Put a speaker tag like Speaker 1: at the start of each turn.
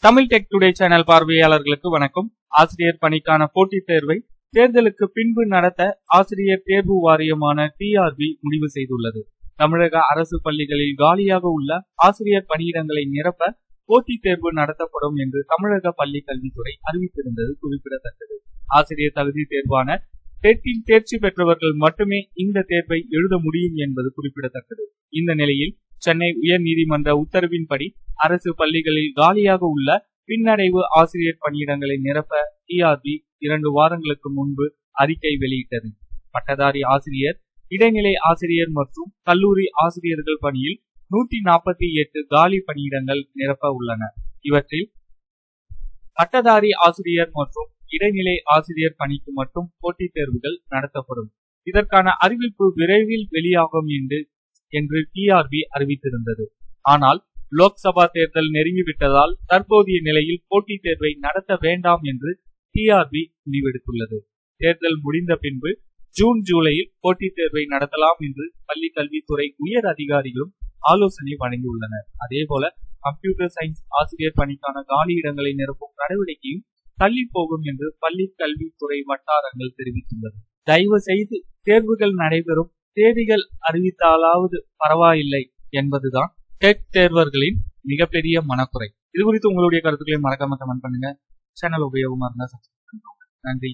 Speaker 1: Tamil tech today channel பார்வையாளர்களுக்கு வணக்கம். ஆசிரியர் பணிக்கான போட்டித் தேர்வை தேர்தலுக்கு பின்பு நடத்த ஆசிரியர் தேர்வு வாரியமான TRB முடிவு செய்துள்ளது. தமிழக அரசு பள்ளிகளில் காலியாக உள்ள ஆசிரியர் பணியிடங்களை நிரப்ப போட்டித் தேர்வு நடத்தப்படும் என்று தமிழக பள்ளி கல்வித்துறை அறிவித்திருந்தது குறிப்பிடத்தக்கது. ஆசிரியர் தகுதி தேர்வான டெட்டில் தேர்ச்சி பெற்றவர்கள் மட்டுமே இந்த தேர்வை எழுத முடியும் என்பது குறிப்பிடத்தக்கது. இந்த நிலையில் சென்னை உயர் நீதிமன்ற உத்தரவின்படி அரசு பள்ளிகளில் காலியாக உள்ள பின்னடைவு ஆசிரியர் பணியிடங்களை நிரப்ப TRB 2 வாரங்களுக்கு முன்பு அறிக்கை வெளியிட்டது. பட்டதாரி ஆசிரியர், இடைநிலை ஆசிரியர் மற்றும் கல்லூரி ஆசிரியர்கள் பணியில் 148 காலி பணியிடங்கள் நிரப்ப உள்ளன. இவற்றில் பட்டதாரி ஆசிரியர் மற்றும் இடைநிலை ஆசிரியர் பணிக்கு மட்டும் போட்டித் தேர்வுகள் நடத்தப்படும். இதற்கான அறிவிப்பு விரைவில் வெளியாகும் என்று TRB அறிவித்திருந்தது. ஆனால் லோக்சபா தேர்தல் நெருங்கிவிட்டதால் தற்போதைய நிலையில் போட்டித் தேர்வை நடத்த வேண்டாம் என்று TRB முடிவெடுத்துள்ளது. தேர்தல் முடிந்த பின்பு ஜூன் ஜூலையில் போட்டித் தேர்வை நடத்தலாம் என்று பள்ளி கல்வித்துறை உயர் அதிகாரிகளும் ஆலோசனை வழங்கியுள்ளனர். அதேபோல கம்ப்யூட்டர் சயின்ஸ் ஆசிரியர் பணிக்கான காலி இடங்களை நிரப்பும் நடவடிக்கையும் தள்ளி போகும் என்று பள்ளி கல்வித்துறை வட்டாரங்கள் தெரிவித்துள்ளது. தயவு செய்து தேர்வுகள் நடைபெறும் தேதிகள் அறிவித்தாலாவது பரவாயில்லை என்பதுதான் டெட் தேர்வர்களின் மிகப்பெரிய மனக்குறை. இது குறித்து உங்களுடைய கருத்துக்களை மறக்காம கமெண்ட் பண்ணுங்க. சேனல் உபயோகமா இருந்தா சப்ஸ்கிரைப் பண்ணுங்க. நன்றி.